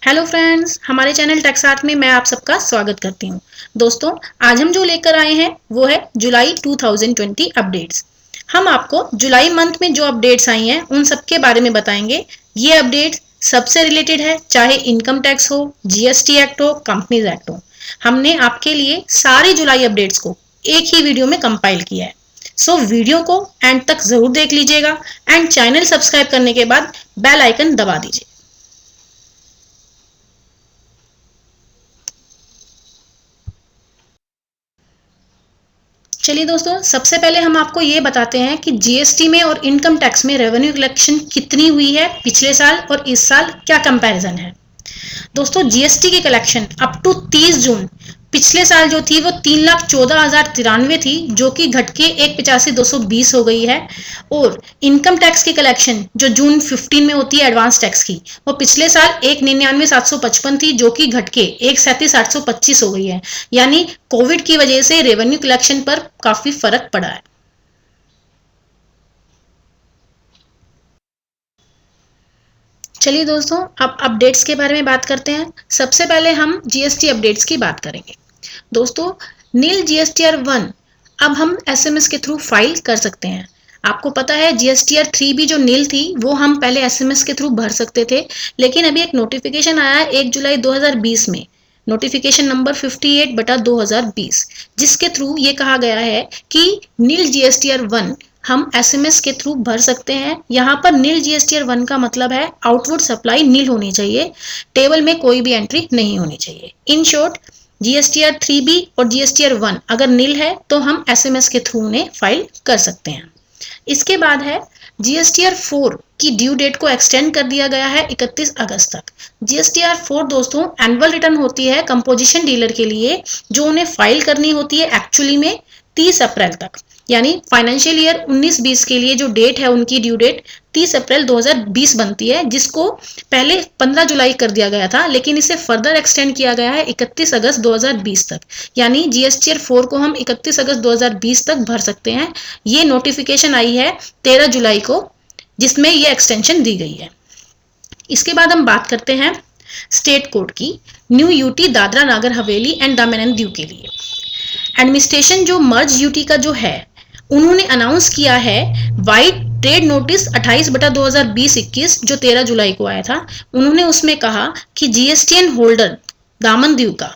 Hello friends, हमारे channel टेक्सार्ट में मैं आप सबका स्वागत करती हूँ। दोस्तों, आज हम जो लेकर आए हैं वो है जुलाई 2020 अपडेट्स। हम आपको जुलाई मंथ में जो अपडेट्स आई हैं उन सब के बारे में बताएंगे। ये अपडेट्स सबसे रिलेटेड है, चाहे इनकम टैक्स हो, जीएसटी एक्ट हो, कंपनीज एक्ट हो। हमने आपके लिए सारी जुलाई अपडेट्स को एक ही वीडियो में कंपाइल किया है। सो वीडियो को एंड तक जरूर देख लीजिएगा एंड चैनल सब्सक्राइब करने के बाद बेल आइकन दबा दीजिए। चलिए दोस्तों, सबसे पहले हम आपको ये बताते हैं कि जीएसटी में और इनकम टैक्स में रेवेन्यू कलेक्शन कितनी हुई है पिछले साल और इस साल, क्या कंपैरिजन है। दोस्तों, जीएसटी की कलेक्शन अप टू 30 जून पिछले साल जो थी वो 3,14,093 थी, जो कि घट के 1,85,220 हो गई है। और इनकम टैक्स की कलेक्शन जो जून 15 में होती है एडवांस टैक्स की, वो पिछले साल 1,99,755 थी, जो कि घट के 1,37,825 हो गई है। यानी कोविड की वजह से रेवेन्यू कलेक्शन पर काफी फर्क पड़ा है। चलिए दोस्तों, अब अपडेट्स के बारे में बात करते हैं। सबसे पहले हम जीएसटी अपडेट्स की बात करेंगे। दोस्तों, नील जीएसटीआर 1 अब हम एसएमएस के थ्रू फाइल कर सकते हैं। आपको पता है जीएसटीआर 3 भी जो नील थी वो हम पहले एसएमएस के थ्रू भर सकते थे, लेकिन अभी एक नोटिफिकेशन आया है 1 जुलाई 2020 में, नोटिफिकेशन नंबर 58/2020, जिसके थ्रू ये कहा गया है कि नील जीएसटीआर 1 हम एसएमएस के थ्रू भर सकते हैं। यहाँ पर नील जीएसटीआर 1 का मतलब है आउटवर्ड सप्लाई नील होनी चाहिए, टेबल में कोई भी एंट्री नहीं होनी चाहिए। इन शॉर्ट, जीएसटीआर 3B और जीएसटीआर 1 अगर नील है तो हम एसएमएस के थ्रू उन्हें फाइल कर सकते हैं। इसके बाद है जीएसटीआर 4 की ड्यू डेट को एक्सटेंड कर दिया गया है 31 अगस्त तक। जीएसटीआर 4 दोस्तों एनुअल रिटर्न होती है कंपोजिशन डीलर के लिए, जो उन्हें फाइल करनी होती है एक्चुअली में 30 अप्रैल तक। यानी फाइनेंशियल ईयर 19-20 के लिए जो डेट है उनकी ड्यू डेट 30 अप्रैल 2020 बनती है, जिसको पहले 15 जुलाई कर दिया गया था, लेकिन इसे फर्दर एक्सटेंड किया गया है 31 अगस्त 2020 तक। यानी जीएसटीआर 4 को हम 31 अगस्त 2020 तक भर सकते हैं। ये नोटिफिकेशन आई है 13 जुलाई को, जिसमें ये एक्सटेंशन दी गई है। इसके बाद हम बात करते हैं स्टेट कोड की, new UT Dadra Nagar Haveli and Daman and Diu के लिए। एडमिनिस्ट्रेशन जो मर्ज यूटी का जो है, उन्होंने अनाउंस किया है वाइड ट्रेड नोटिस 28/2020-21 जो 13 जुलाई को आया था। उन्होंने उसमें कहा कि जीएसटीएन होल्डर दामन दीव का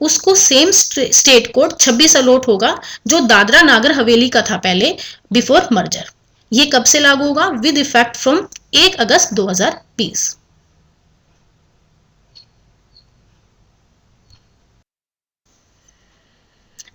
उसको सेम स्टेट कोड 26 अलॉट होगा जो दादरा नागर हवेली का था पहले, बिफोर मर्जर। ये कब से लागू होगा? विद इफेक्ट फ्रॉम 1 अगस्त 2020।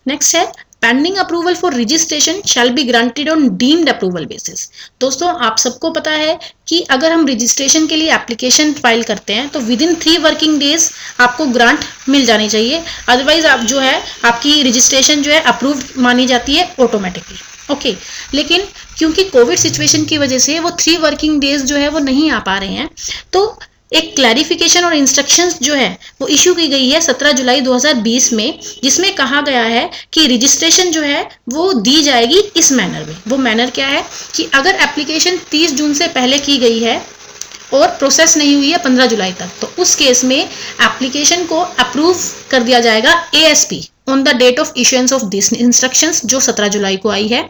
नेक्स्ट है pending approval for registration shall be granted on deemed approval basis. दोस्तों, आप सबको पता है कि अगर हम रजिस्ट्रेशन के लिए एप्लीकेशन फाइल करते हैं तो विद इन 3 वर्किंग डेज आपको ग्रांट मिल जानी चाहिए, अदरवाइज आप जो है आपकी रजिस्ट्रेशन जो है अप्रूव मानी जाती है ऑटोमेटिकली। ओके, लेकिन क्योंकि कोविड सिचुएशन की वजह से वो 3 वर्किंग डेज जो है वो नहीं आ पा रहे हैं, तो एक क्लैरिफिकेशन और इंस्ट्रक्शंस जो है वो इशू की गई है 17 जुलाई 2020 में, जिसमें कहा गया है कि रजिस्ट्रेशन जो है वो दी जाएगी इस मैनर में। वो मैनर क्या है कि अगर एप्लीकेशन 30 जून से पहले की गई है और प्रोसेस नहीं हुई है 15 जुलाई तक, तो उस केस में एप्लीकेशन को अप्रूव कर दिया जाएगा ASP on the date of issuance of this instructions, जो 17 जुलाई को आई है।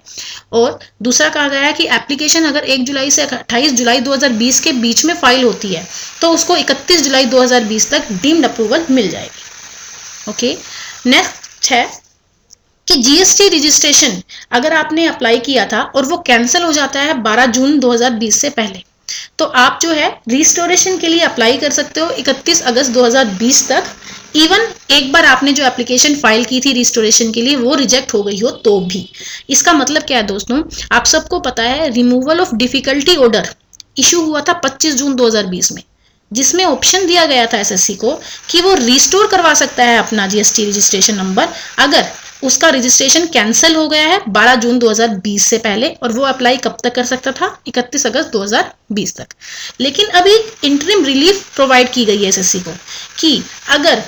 और दूसरा कहा गया है कि एप्लीकेशन अगर 1 जुलाई से 28 जुलाई 2020 के बीच में फाइल होती है तो उसको 31 जुलाई 2020 तक डीम्ड अप्रूवल मिल जाएगी। ओके, नेक्स्ट है कि जीएसटी रजिस्ट्रेशन अगर आपने अप्लाई किया था और वो कैंसिल हो जाता है 12 जून 2020 से पहले, तो आप जो है रिस्टोरेशन के लिए अप्लाई कर सकते हो 31 अगस्त 2020 तक। इवन एक बार आपने जो एप्लीकेशन फाइल की थी रिस्टोरेशन के लिए वो रिजेक्ट हो गई हो तो भी। इसका मतलब क्या है दोस्तों, आप सबको पता है removal of difficulty order issue हुआ था 25 जून 2020 में, जिसमें ऑप्शन दिया गया था एसएससी को कि वो रिस्टोर करवा सकता है अपना जीएसटी रजिस्ट्रेशन नंबर अगर उसका रजिस्ट्रेशन कैंसिल हो गया है 12 जून 2020 से पहले। और वो अप्लाई कब तक कर सकता था? 31 अगस्त 2020 तक। लेकिन अभी इंटरिम रिलीफ प्रोवाइड की गई है एसएससी को कि अगर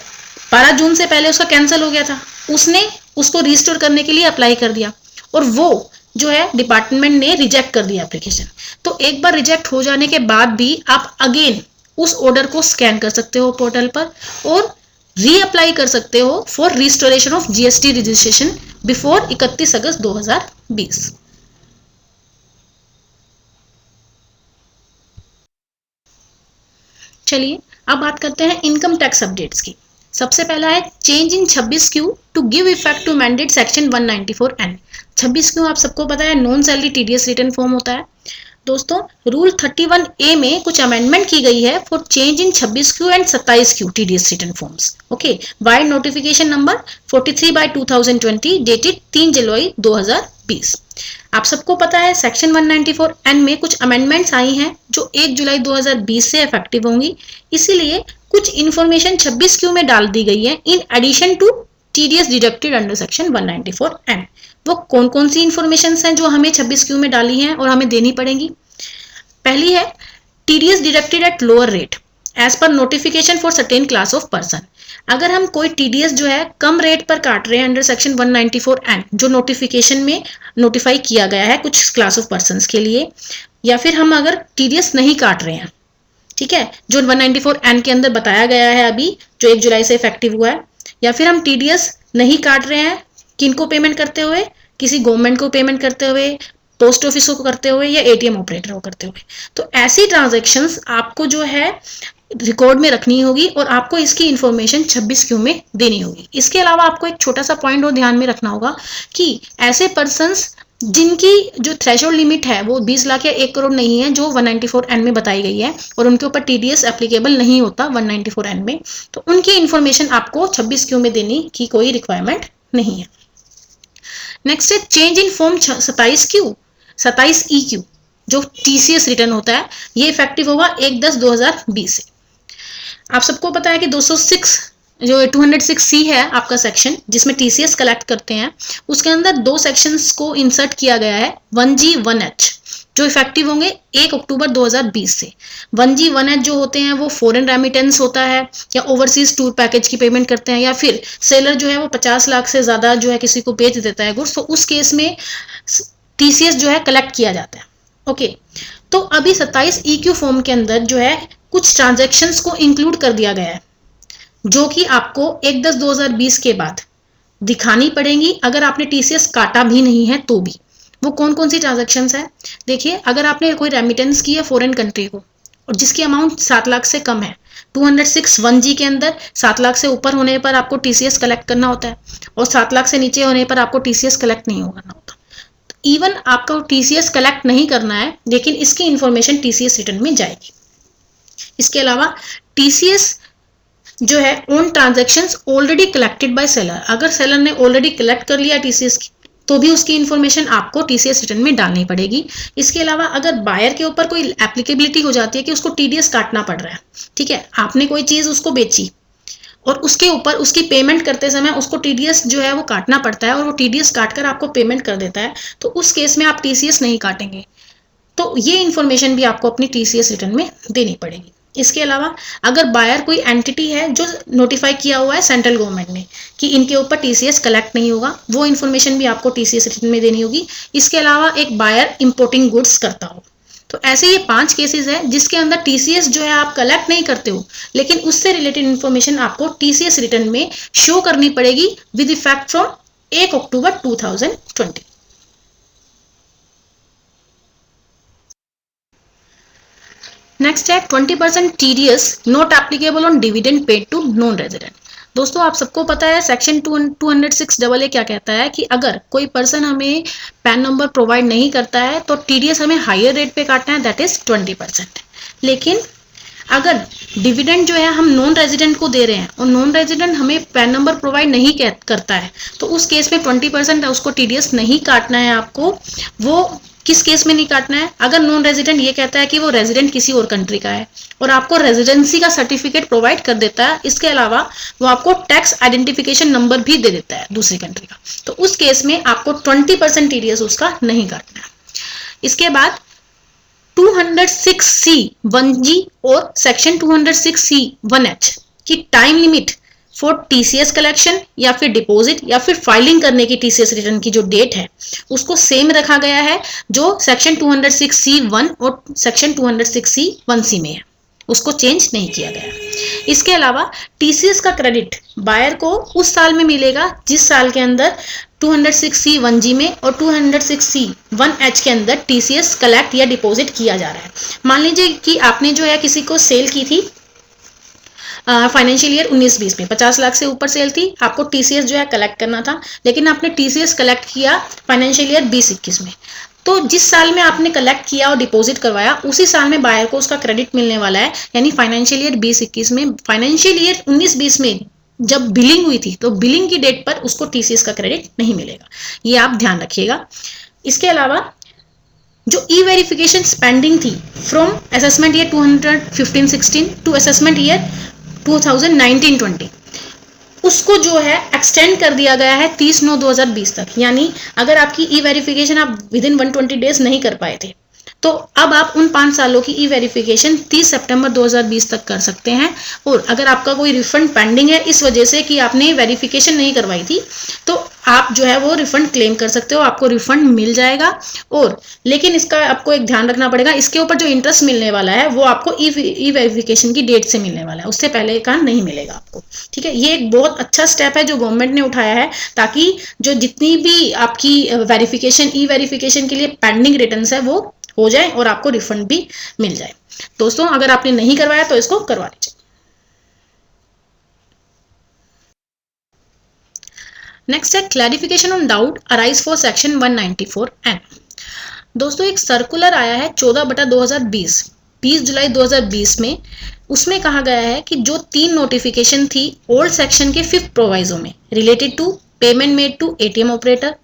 12 जून से पहले उसका कैंसिल हो गया था, उसने उसको रिस्टोर करने के लिए अप्लाई कर दिया और वो जो है डिपार्टमेंट ने रिजेक्ट कर दिया एप्लीकेशन, तो एक बार रिजेक्ट हो जाने के बाद भी आप अगेन उस ऑर्डर को स्कैन कर सकते हो पोर्टल पर और रीअप्लाई कर सकते हो for restoration of GST registration before 31 अगस्त 2020। चलिए अब बात करते हैं इनकम टैक्स अपडेट्स की। सबसे पहला है change in 26Q to give effect to mandate section 194N। 26Q आप सबको पता है non salary TDS return form होता है। दोस्तों रूल 31A में कुछ अमेंडमेंट की गई है for change in 26Q and 27Q TDS return forms. Okay, by notification number 43/2020 dated 3 जुलाई 2020। आप सबको पता है सेक्शन 194N में कुछ अमेंडमेंट्स आई हैं जो 1 जुलाई 2020 से इफेक्टिव होंगी, इसीलिए कुछ इन्फॉर्मेशन 26Q में डाल दी गई है in addition to TDS deducted under section 194N। वो कौन कौन सी इन्फॉर्मेशन हैं जो हमें 26Q में डाली हैं और हमें देनी पड़ेंगी। पहली है TDS deducted at lower rate as per notification for certain class of person. अगर हम कोई टीडीएस जो है कम रेट पर काट रहे हैं अंडर सेक्शन 194N जो नोटिफिकेशन में नोटिफाई किया गया है कुछ क्लास ऑफ पर्संस के लिए, या फिर हम अगर टीडीएस नहीं काट रहे हैं, ठीक है, जो 194N के अंदर बताया गया है अभी जो 1 जुलाई से इफेक्टिव हुआ है, या फिर हम टीडीएस नहीं काट रहे हैं किनको पेमेंट करते हुए, किसी गवर्नमेंट को पेमेंट करते हुए, पोस्ट ऑफिस को करते हुए या एटीएम ऑपरेटर को करते हुए, तो ऐसी ट्रांजैक्शंस आपको जो है रिकॉर्ड में रखनी होगी और आपको इसकी इंफॉर्मेशन 26Q में देनी होगी। इसके अलावा आपको एक छोटा सा पॉइंट और ध्यान में रखना होगा कि ऐसे पर्सन्स जिनकी जो थ्रेशोल्ड लिमिट है वो 20 लाख या 1 करोड़ नहीं है जो 194N में बताई गई है और उनके ऊपर टीडीएस एप्लीकेबल नहीं होता 194N में, तो उनकी इंफॉर्मेशन आपको 26Q में देने की कोई रिक्वायरमेंट नहीं है। नेक्स्ट है चेंज इन फॉर्म 27EQ जो टीसीएस रिटर्न होता है, ये इफेक्टिव होगा 1/10/2020 से। आप सबको पता है कि 206 जो 206C है आपका सेक्शन जिसमें टीसीएस कलेक्ट करते हैं, उसके अंदर 2 सेक्शंस को इंसर्ट किया गया है 1G 1H जो इफेक्टिव होंगे 1 अक्टूबर 2020 से। 1G 1H जो होते हैं वो फॉरेन रेमिटेंस होता है या ओवरसीज टूर पैकेज की पेमेंट करते हैं, या फिर सेलर जो है वो 50 लाख से ज्यादा जो है किसी को बेच देता है गुड्स, तो उस केस में टीसीएस जो है कलेक्ट किया जाता है। ओके, तो अभी 27EQ फॉर्म के अंदर जो है कुछ ट्रांजैक्शंस को इंक्लूड कर दिया गया है जो कि आपको 1/10/2020 के बाद दिखानी पड़ेंगी अगर आपने टीसीएस काटा भी नहीं है तो भी। वो कौन कौन सी ट्रांजैक्शंस है, देखिए, अगर आपने कोई रेमिटेंस की है फॉरेन कंट्री को और जिसकी अमाउंट 7 लाख से कम है, 206 1G के अंदर 7 लाख से ऊपर होने पर आपको टीसीएस कलेक्ट करना होता है और 7 लाख से नीचे होने पर आपको टीसीएस कलेक्ट नहीं करना होता। इवन आपको टीसीएस कलेक्ट नहीं करना है लेकिन इसकी इंफॉर्मेशन टीसीएस रिटर्न में जाएगी। इसके अलावा टीसीएस जो है on transactions already collected by seller, अगर सेलर ने ऑलरेडी कलेक्ट कर लिया टीसीएस की तो भी उसकी इंफॉर्मेशन आपको टीसीएस रिटर्न में डालनी पड़ेगी। इसके अलावा अगर बायर के ऊपर कोई एप्लीकेबिलिटी हो जाती है कि उसको टीडीएस काटना पड़ रहा है, ठीक है, आपने कोई चीज उसको बेची और उसके ऊपर उसकी पेमेंट करते समय उसको टीडीएस जो है वो काटना पड़ता है और वो टीडीएस काटकर आपको पेमेंट कर देता है, तो उस केस में आप टीसीएस नहीं काटेंगे, तो ये इंफॉर्मेशन भी आपको अपनी टीसीएस रिटर्न में देनी पड़ेगी। इसके अलावा अगर बायर कोई एंटिटी है जो नोटिफाई किया हुआ है सेंट्रल गवर्नमेंट ने कि इनके ऊपर टीसीएस कलेक्ट नहीं होगा, वो इंफॉर्मेशन भी आपको टीसीएस रिटर्न में देनी होगी। इसके अलावा एक बायर इंपोर्टिंग गुड्स करता हो, तो ऐसे ये 5 केसेस है जिसके अंदर टीसीएस जो है आप कलेक्ट नहीं करते हो लेकिन उससे रिलेटेड इंफॉर्मेशन आपको टीसीएस रिटर्न में शो करनी पड़ेगी with effect from 1 October 2020। Next है 20% TDS not applicable on dividend paid to non resident. दोस्तों आप सबको पता है सेक्शन 206AA क्या कहता है कि अगर कोई पर्सन हमें पैन नंबर प्रोवाइड नहीं करता है तो टीडीएस हमें हायर रेट पे काटना है, दैट इज 20%। लेकिन अगर डिविडेंड जो है हम नॉन रेजिडेंट को दे रहे हैं और नॉन रेजिडेंट हमें पैन नंबर प्रोवाइड नहीं करता है तो उस केस में 20% उसको टीडीएस नहीं काटना है आपको। वो किस केस में नहीं काटना है, अगर नॉन रेजिडेंट ये कहता है कि वो रेजिडेंट किसी और कंट्री का है और आपको रेजिडेंसी का सर्टिफिकेट प्रोवाइड कर देता है, इसके अलावा वो आपको टैक्स आइडेंटिफिकेशन नंबर भी दे देता है दूसरी कंट्री का, तो उस केस में आपको 20% टीडीएस उसका नहीं काटना है। इसके बाद 206C 1G और सेक्शन 206C 1H की time limit for TCS collection या फिर डिपॉजिट या फिर फाइलिंग करने की टीसीएस रिटर्न की जो डेट है उसको सेम रखा गया है जो सेक्शन 206C 1 और सेक्शन 206C 1C में है। उसको चेंज नहीं किया गया। इसके अलावा टीसीएस का क्रेडिट बायर को उस साल में मिलेगा जिस साल के अंदर 206C 1G में और 206C 1H के अंदर टीसीएस कलेक्ट या डिपॉजिट किया जा रहा है। मान लीजिए कि आपने जो है किसी को सेल की थी फाइनेंशियल ईयर 19-20 में 50 लाख से ऊपर सेल थी, आपको टीसीएस जो है कलेक्ट करना था, लेकिन आपने टीसीएस कलेक्ट किया फाइनेंशियल ईयर 20-21 में। तो जिस साल में आपने कलेक्ट किया और डिपॉजिट करवाया उसी साल में बायर को उसका क्रेडिट मिलने वाला है, यानी फाइनेंशियल ईयर 20-21 में। फाइनेंशियल ईयर 19-20 में जब बिलिंग हुई थी तो बिलिंग की डेट पर उसको टीसीएस का क्रेडिट नहीं मिलेगा, ये आप ध्यान रखिएगा। इसके अलावा जो ई वेरिफिकेशन स्पेंडिंग थी from assessment year 2015-16 to assessment year 2019-20 उसको जो है एक्सटेंड कर दिया गया है 30/9/2020 तक। यानी अगर आपकी ई वेरिफिकेशन आप विदिन 120 डेज नहीं कर पाए थे तो अब आप उन 5 सालों की ई वेरिफिकेशन 30 सितंबर 2020 तक कर सकते हैं। और अगर आपका कोई रिफंड पेंडिंग है इस वजह से कि आपने वेरिफिकेशन नहीं करवाई थी तो आप जो है वो रिफंड क्लेम कर सकते हो, आपको रिफंड मिल जाएगा। और लेकिन इसका आपको एक ध्यान रखना पड़ेगा, इसके ऊपर जो इंटरेस्ट मिलने वाला है वो आपको ई वेरिफिकेशन की डेट से मिलने वाला है, उससे पहले का नहीं मिलेगा आपको। ठीक है, ये एक बहुत अच्छा स्टेप है जो गवर्नमेंट ने उठाया है ताकि जो जितनी भी आपकी वेरिफिकेशन ई वेरिफिकेशन के लिए पेंडिंग रिटर्न्स है वो हो जाए और आपको रिफंड भी मिल जाए। दोस्तों अगर आपने नहीं करवाया तो इसको करवा लीजिए। नेक्स्ट है clarification on doubt arise for section 194N। दोस्तों एक सर्कुलर आया है 14/2020 20 जुलाई 2020 में। उसमें कहा गया है कि जो 3 नोटिफिकेशन थी ओल्ड सेक्शन के 5th प्रोवाइजो में related to payment made to ATM operator,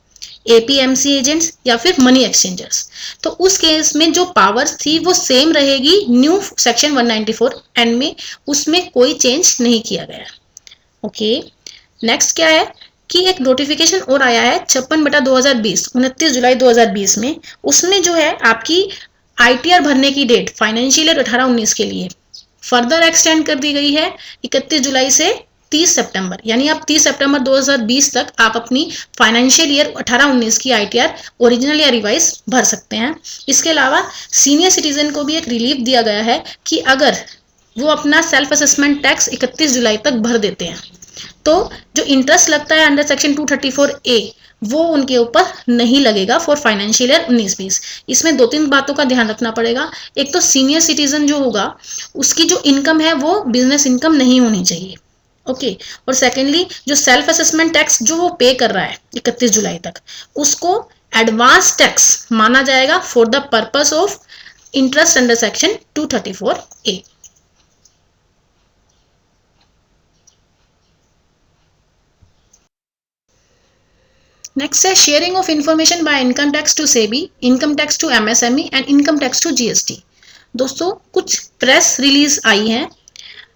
APMC agents या फिर मनी एक्सचेंजर्स, तो उस केस में जो पावर्स थी वो सेम रहेगी न्यू सेक्शन 194N में, उसमें कोई चेंज नहीं किया गया। ओके, नेक्स्ट क्या है कि एक नोटिफिकेशन और आया है 56/2020 29 जुलाई 2020 में। उसमें जो है आपकी आईटीआर भरने की डेट फाइनेंशियल ईयर 18-19 के लिए फर्दर एक्सटेंड कर दी गई है 31 जुलाई से 30 सितंबर, यानी आप 30 सितंबर 2020 तक आप अपनी फाइनेंशियल ईयर 18-19 की आईटीआर ओरिजिनल या रिवाइज भर सकते हैं। इसके अलावा सीनियर सिटीजन को भी एक रिलीफ दिया गया है कि अगर वो अपना सेल्फ असेसमेंट टैक्स 31 जुलाई तक भर देते हैं तो जो इंटरेस्ट लगता है अंडर सेक्शन 234A वो उनके ऊपर नहीं लगेगा फॉर फाइनेंशियल ईयर 19-20। इसमें 2-3 बातों का ध्यान रखना पड़ेगा। एक तो सीनियर सिटीजन जो होगा उसकी जो इनकम है वो बिजनेस इनकम नहीं होनी चाहिए। ओके, और सेकेंडली जो सेल्फ असेसमेंट टैक्स जो वो पे कर रहा है 31 जुलाई तक उसको एडवांस टैक्स माना जाएगा for the purpose of interest under section 234A। Next है sharing of information by income tax to SEBI, income tax to MSME and income tax to GST. दोस्तों कुछ प्रेस रिलीज आई है,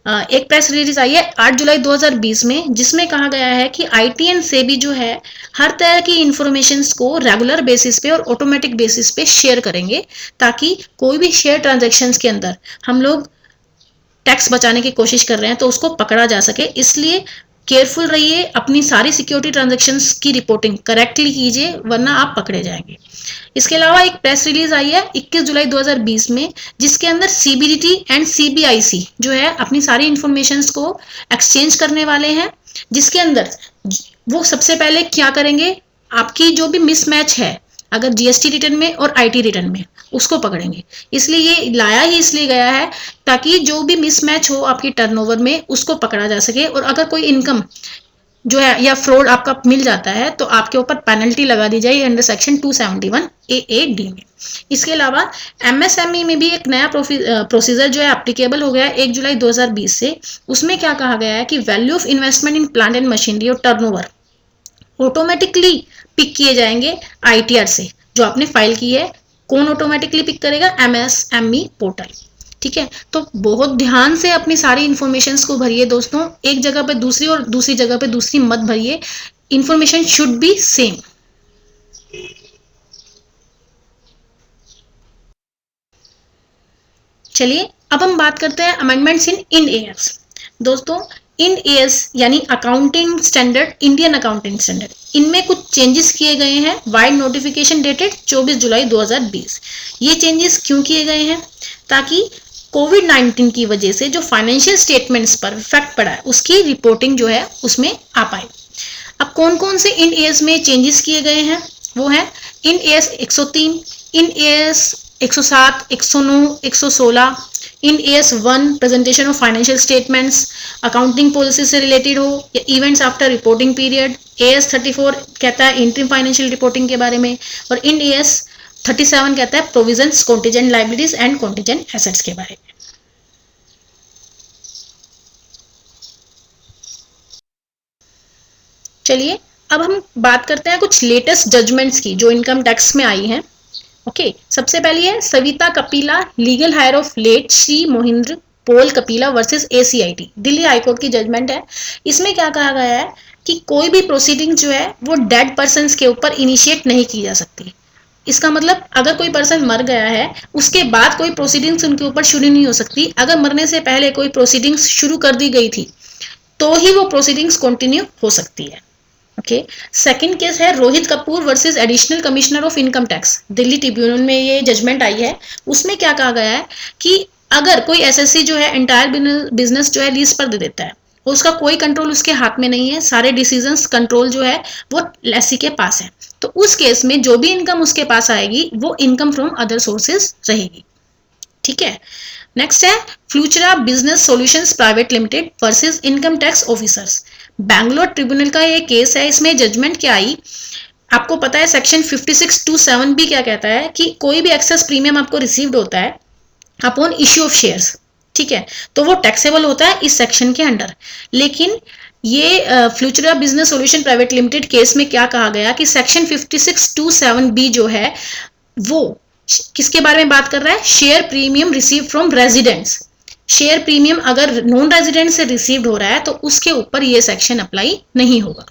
एक प्रेस रिलीज आई है 8 जुलाई 2020 में जिसमें कहा गया है कि आईटी एंड सेबी जो है हर तरह की इंफॉर्मेशंस को रेगुलर बेसिस पे और ऑटोमेटिक बेसिस पे शेयर करेंगे ताकि कोई भी शेयर ट्रांजैक्शंस के अंदर हम लोग टैक्स बचाने की कोशिश कर रहे हैं तो उसको पकड़ा जा सके। इसलिए केयरफुल रहिए, अपनी सारी सिक्योरिटी ट्रांजैक्शंस की रिपोर्टिंग करेक्टली कीजिए वरना आप पकड़े जाएंगे। इसके अलावा एक प्रेस रिलीज आई है 21 जुलाई 2020 में जिसके अंदर सीबीडीटी एंड सीबीआईसी जो है अपनी सारी इंफॉर्मेशंस को एक्सचेंज करने वाले हैं, जिसके अंदर वो सबसे पहले क्या करेंगे, आपकी जो भी मिसमैच है अगर जीएसटी रिटर्न में और आईटी रिटर्न में उसको पकड़ेंगे। इसलिए ये लाया ही इसलिए गया है ताकि जो भी मिसमैच हो आपकी टर्नओवर में उसको पकड़ा जा सके, और अगर कोई इनकम जो है या फ्रॉड आपका मिल जाता है तो आपके ऊपर पेनल्टी लगा दी जाएगी अंडर सेक्शन 271A(a)(d) में। इसके अलावा एमएसएमई में भी एक नया प्रोसीजर जो है एप्लीकेबल हो गया है 1 जुलाई 2020 से। उसमें क्या कहा गया है कि value of investment in plant and machinery और टर्नओवर ऑटोमेटिकली पिक किए जाएंगे आईटीआर से जो आपने फाइल की है। कौन ऑटोमेटिकली पिक करेगा, एमएसएमई पोर्टल। ठीक है, तो बहुत ध्यान से अपनी सारी इंफॉर्मेशंस को भरिए दोस्तों, एक जगह पे दूसरी और दूसरी जगह पे दूसरी मत भरिए, इंफॉर्मेशन शुड बी सेम। चलिए अब हम बात करते हैं अमेंडमेंट्स इन इंड एएस। दोस्तों इंड एएस यानी accounting standard, Indian accounting standard, इनमें कुछ चेंजेस किए गए हैं। वाइड नोटिफिकेशन डेटेड 24 जुलाई 2020। ये चेंजेस क्यों किए गए हैं, ताकि कोविड-19 की वजह से जो फाइनेंशियल स्टेटमेंट्स पर इफेक्ट पड़ा है उसकी रिपोर्टिंग जो है उसमें आ पाए। अब कौन कौन से इन एस में चेंजेस किए गए हैं, वो है Ind AS 103, Ind AS 107, 109, 116, Ind AS 1 presentation of financial statements, accounting policy से रिलेटेड हो या events after reporting period. AS 34 कहता है इंटरिम फाइनेंशियल रिपोर्टिंग के बारे में, और इन एस 37 कहता है provisions contingent liabilities and contingent assets के बारे में। चलिए अब हम बात करते हैं कुछ लेटेस्ट जजमेंट्स की जो इनकम टैक्स में आई हैं। ओके, सबसे पहली है Savita Kapila legal heir of late Shri Mohinder Pal Kapila versus ACIT, Delhi high court की जजमेंट है। इसमें क्या कहा गया है कि कोई भी प्रोसीडिंग जो है वो डेड पर्सन के ऊपर इनिशिएट नहीं की जा सकती। इसका मतलब अगर कोई पर्सन मर गया है उसके बाद कोई प्रोसीडिंग्स उनके ऊपर शुरू नहीं हो सकती। अगर मरने से पहले कोई प्रोसीडिंग्स शुरू कर दी गई थी तो ही वो प्रोसीडिंग्स कंटिन्यू हो सकती है। ओके, सेकंड केस है Rohit Kapoor versus additional commissioner of income tax, Delhi tribunal में ये जजमेंट आई है। उसमें क्या कहा गया है कि अगर कोई एसएससी जो है एंटायर बिजनेस जो है लीज पर दे देता है, उसका कोई कंट्रोल उसके हाथ में नहीं है, सारे डिसीजंस कंट्रोल जो है वो लेसी के पास है, तो उस केस में जो भी इनकम उसके पास आएगी वो इनकम फ्रॉम अदर सोर्सेज रहेगी। ठीक है, नेक्स्ट है Futura business solutions private limited versus income tax officers, Bangalore tribunal का ये केस है। इसमें जजमेंट क्या आई, आपको पता है सेक्शन 56(2)(7) भी क्या कहता है कि कोई भी एक्सेस प्रीमियम आपको रिसीव्ड होता है अपॉन इश्यू ऑफ शेयर्स, ठीक है, तो वो टैक्सेबल होता है इस सेक्शन के अंडर। लेकिन ये Futura business solution private limited case में क्या कहा गया कि सेक्शन 56(2)(7) जो है वो किसके बारे में बात कर रहा है, share premium receive from residents. Share premium अगर नॉन रेजिडेंट से रिसीव्ड हो रहा है तो उसके ऊपर ये सेक्शन अप्लाई नहीं होगा।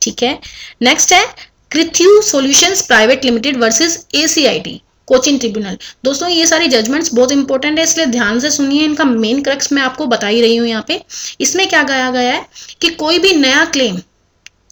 ठीक है, नेक्स्ट है Krithyu solutions private limited versus ACIT Cochin tribunal. दोस्तों ये सारी जजमेंट्स बहुत इंपॉर्टेंट है इसलिए ध्यान से सुनिए, इनका मेन क्रक्स मैं आपको बता ही रही हूं यहाँ पे। इसमें क्या कहा गया है कि कोई भी नया क्लेम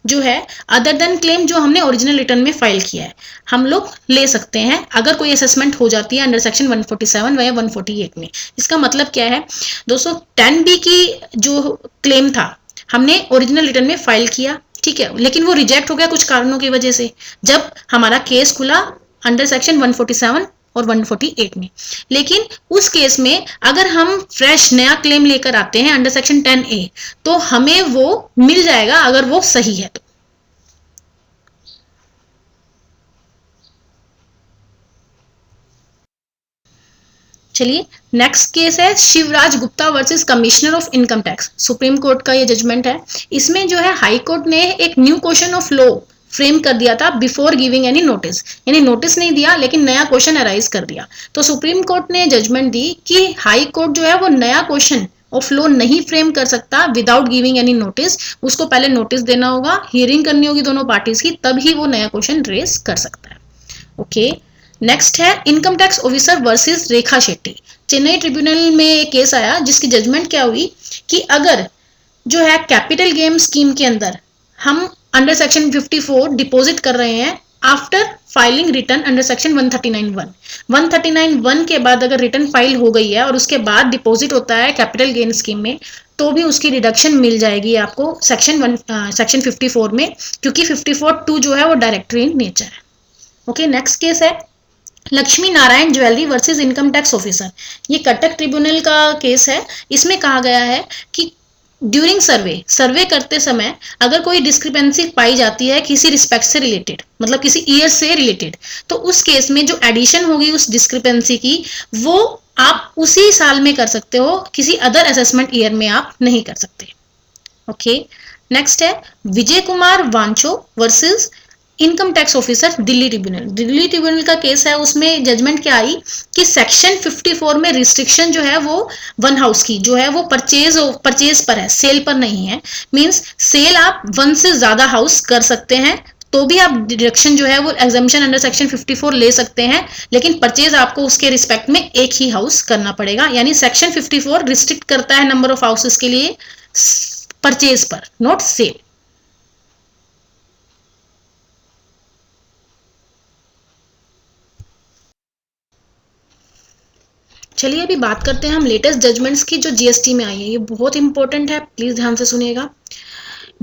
जो है अदर देन क्लेम जो हमने ओरिजिनल रिटर्न में फाइल किया है हम लोग ले सकते हैं अगर कोई असेसमेंट हो जाती है अंडर सेक्शन 147 या 148 में। इसका मतलब क्या है दोस्तों, 10B की जो क्लेम था हमने ओरिजिनल रिटर्न में फाइल किया, ठीक है, लेकिन वो रिजेक्ट हो गया कुछ कारणों की वजह से जब हमारा केस खुला अंडर सेक्शन 147 और 148 में। लेकिन उस केस में अगर हम फ्रेश नया क्लेम लेकर आते हैं अंडर सेक्शन 10A तो हमें वो मिल जाएगा अगर वो सही है तो। चलिए नेक्स्ट केस है Shivraj Gupta versus commissioner of income tax, supreme court का ये जजमेंट है। इसमें जो है हाई कोर्ट ने एक new question of law frame कर दिया था बिफोर गिविंग एनी नोटिस, यानी नोटिस नहीं दिया लेकिन नया क्वेश्चन अराइज कर दिया। तो सुप्रीम कोर्ट ने जजमेंट दी कि हाई कोर्ट जो है वो नया क्वेश्चन ऑफ लॉ नहीं फ्रेम कर सकता विदाउट गिविंग एनी नोटिस, उसको पहले नोटिस देना होगा, हियरिंग करनी होगी दोनों पार्टीज की, तब ही वो नया क्वेश्चन रेज कर सकता है। ओके, नेक्स्ट है इनकम टैक्स ऑफिसर वर्सेस रेखा शेट्टी, चेन्नई ट्रिब्यूनल में एक केस आया जिसकी जजमेंट क्या हुई कि अगर जो है कैपिटल गेम स्कीम के अंदर हम अंडर सेक्शन 54 डिपॉजिट कर रहे हैं after filing return under section 139(1) के बाद अगर रिटर्न फाइल हो गई है और उसके बाद डिपॉजिट होता है कैपिटल गेन स्कीम में तो भी उसकी डिडक्शन मिल जाएगी आपको सेक्शन 54 में, क्योंकि 54(2) जो है वो डायरेक्टरी इन नेचर है। ओके, नेक्स्ट केस है Lakshmi Narayan jewellery versus income tax officer, ये कटक ट्रिब्यूनल का केस है। इसमें कहा गया है कि ड्यूरिंग सर्वे करते समय अगर कोई डिस्क्रिपेंसी पाई जाती है किसी रिस्पेक्ट से रिलेटेड, मतलब किसी ईयर से रिलेटेड, तो उस केस में जो एडिशन होगी उस डिस्क्रिपेंसी की वो आप उसी साल में कर सकते हो, किसी अदर असेसमेंट ईयर में आप नहीं कर सकते। ओके, नेक्स्ट है Vijay Kumar Wancho versus income tax officer Delhi tribunal, Delhi tribunal का केस है। उसमें जजमेंट क्या आई कि सेक्शन 54 में रिस्ट्रिक्शन जो है वो वन हाउस की जो है वो परचेज पर है, सेल पर नहीं है। मींस सेल आप वन से ज्यादा हाउस कर सकते हैं तो भी आप डिडक्शन जो है वो एग्जामिशन अंडर सेक्शन 54 ले सकते हैं, लेकिन परचेज आपको उसके रिस्पेक्ट में एक ही हाउस करना पड़ेगा। यानी सेक्शन 54 रिस्ट्रिक्ट करता है नंबर ऑफ हाउसेस के लिए परचेज पर, नॉट सेल। चलिए अभी बात करते हैं हम लेटेस्ट जजमेंट्स की जो जीएसटी में आई है। ये बहुत इंपॉर्टेंट है, प्लीज ध्यान से सुनिएगा।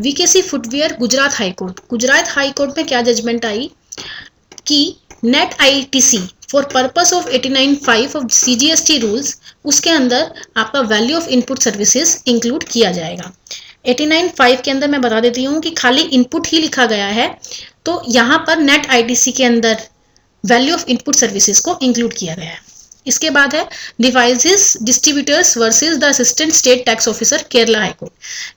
वीकेसी फुटवियर गुजरात हाई कोर्ट में क्या जजमेंट आई कि net ITC for purpose of 89(5) of CGST rules, उसके अंदर आपका value of input services include किया जाएगा। 89(5) के अंदर मैं बता देती हूँ कि खाली इनपुट ही लिखा गया है, तो यहाँ पर नेट आईटीसी के अंदर वैल्यू ऑफ इनपुट सर्विसेज को इंक्लूड किया गया है। इसके बाद है devices distributors versus the assistant state tax officer Kerala high court.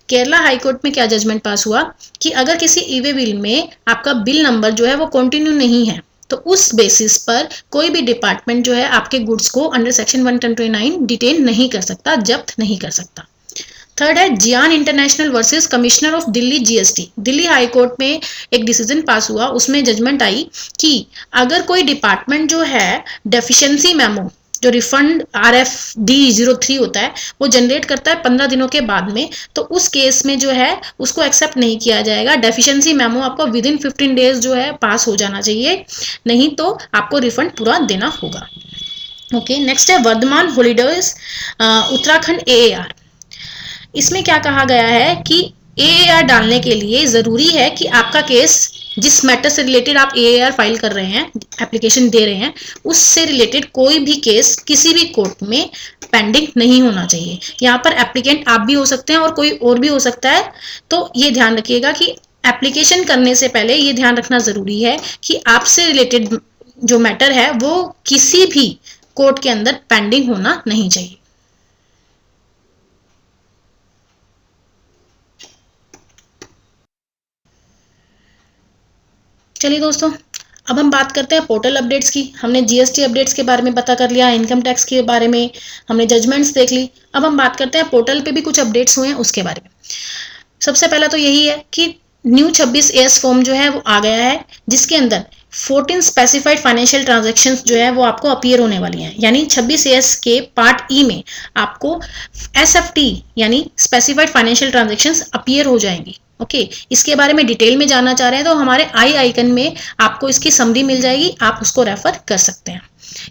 Kerala high court में क्या जजमेंट पास हुआ कि अगर किसी ईवे बिल में आपका बिल नंबर जो है वो कंटिन्यू नहीं है, तो उस बेसिस पर कोई भी डिपार्टमेंट जो है आपके गुड्स को अंडर सेक्शन 129 डिटेन नहीं कर सकता, जब्त नहीं कर सकता। थर्ड है Jian international versus commissioner of Delhi GST. Delhi high court में एक डिसीजन पास हुआ, उसमें जजमेंट आई कि अगर कोई डिपार्टमेंट जो है डेफिशिएंसी मेमो, जो रिफंड RFD03 होता है, वो जनरेट करता है 15 दिनों के बाद में, तो उस केस में जो है उसको एक्सेप्ट नहीं किया जाएगा। डेफिशिएंसी मेमो आपको विदिन 15 डेज जो है पास हो जाना चाहिए, नहीं तो आपको रिफंड पूरा देना होगा। ओके, नेक्स्ट है वर्धमान हॉलीडेज उत्तराखंड AAR। इसमें क्या कहा गया है कि AAR डालने के लिए जरूरी है कि आपका केस जिस मैटर से रिलेटेड आप AAR फाइल कर रहे हैं, एप्लीकेशन दे रहे हैं, उससे रिलेटेड कोई भी केस किसी भी कोर्ट में पेंडिंग नहीं होना चाहिए। यहाँ पर एप्लीकेंट आप भी हो सकते हैं और कोई और भी हो सकता है, तो ये ध्यान रखिएगा कि एप्लीकेशन करने से पहले ये ध्यान रखना जरूरी है कि आपसे रिलेटेड जो मैटर है वो किसी भी कोर्ट के अंदर पेंडिंग होना नहीं चाहिए। चलिए दोस्तों, अब हम बात करते हैं पोर्टल अपडेट्स की। हमने जीएसटी अपडेट्स के बारे में पता कर लिया, इनकम टैक्स के बारे में हमने जजमेंट्स देख ली। अब हम बात करते हैं पोर्टल पे भी कुछ अपडेट्स हुए हैं उसके बारे में। सबसे पहला तो यही है कि न्यू 26AS फॉर्म जो है वो आ गया है, जिसके अंदर 14 स्पेसिफाइड फाइनेंशियल ट्रांजैक्शंस जो है वो आपको अपीयर होने वाली हैं। यानी 26AS के पार्ट ई में आपको SFT यानी स्पेसिफाइड फाइनेंशियल ट्रांजैक्शंस अपीयर हो जाएंगी। ओके, इसके बारे में डिटेल में जानना चाह रहे हैं तो हमारे आई आइकन में आपको इसकी समरी मिल जाएगी, आप उसको रेफर कर सकते हैं।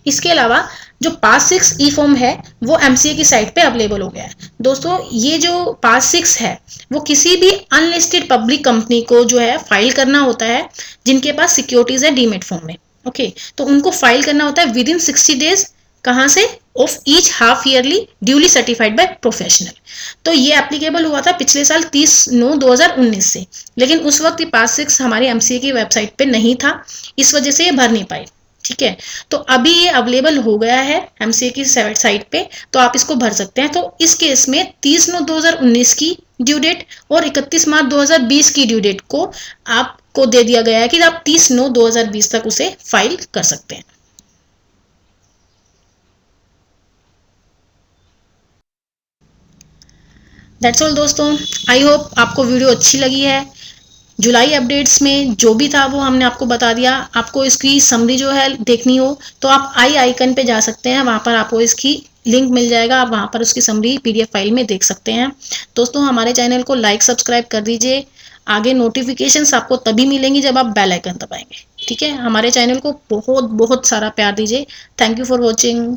इसके अलावा जो पास 6 ई फॉर्म है वो MCA की साइट पे अवेलेबल हो गया है। दोस्तों, ये जो पास 6 है वो किसी भी अनलिस्टेड पब्लिक कंपनी को जो है फाइल करना होता है, जिनके पास सिक्योरिटीज है डीमेट फॉर्म में। ओके, तो उनको फाइल करना होता है विद इन 60 डेज, कहां से, of each half yearly duly certified by professional. तो ये एप्लीकेबल हुआ था पिछले साल 30/9/2019 से, लेकिन उस वक्त ये पास 6 हमारी MCA की वेबसाइट पे नहीं था, इस वजह से ये भर नहीं पाए। ठीक है, तो अभी ये अवेलेबल हो गया है MCA की साइट पे, तो आप इसको भर सकते हैं। तो इस केस में 30/9/2019 की ड्यू डेट और 31 मार्च 2020 की ड्यू डेट को आपको दे दिया गया है कि आप 30/9/2020 तक उसे फाइल कर सकते हैं। दैट्स ऑल दोस्तों, आई होप आपको वीडियो अच्छी लगी है। जुलाई अपडेट्स में जो भी था वो हमने आपको बता दिया। आपको इसकी समरी जो है देखनी हो तो आप आई आइकन पे जा सकते हैं, वहाँ पर आपको इसकी लिंक मिल जाएगा, आप वहाँ पर उसकी समरी PDF फाइल में देख सकते हैं। दोस्तों, हमारे चैनल को लाइक सब्सक्राइब कर दीजिए। आगे नोटिफिकेशंस आपको तभी मिलेंगी जब आप बेल आइकन दबाएंगे। ठीक है, हमारे चैनल को बहुत बहुत सारा प्यार दीजिए। Thank you for watching.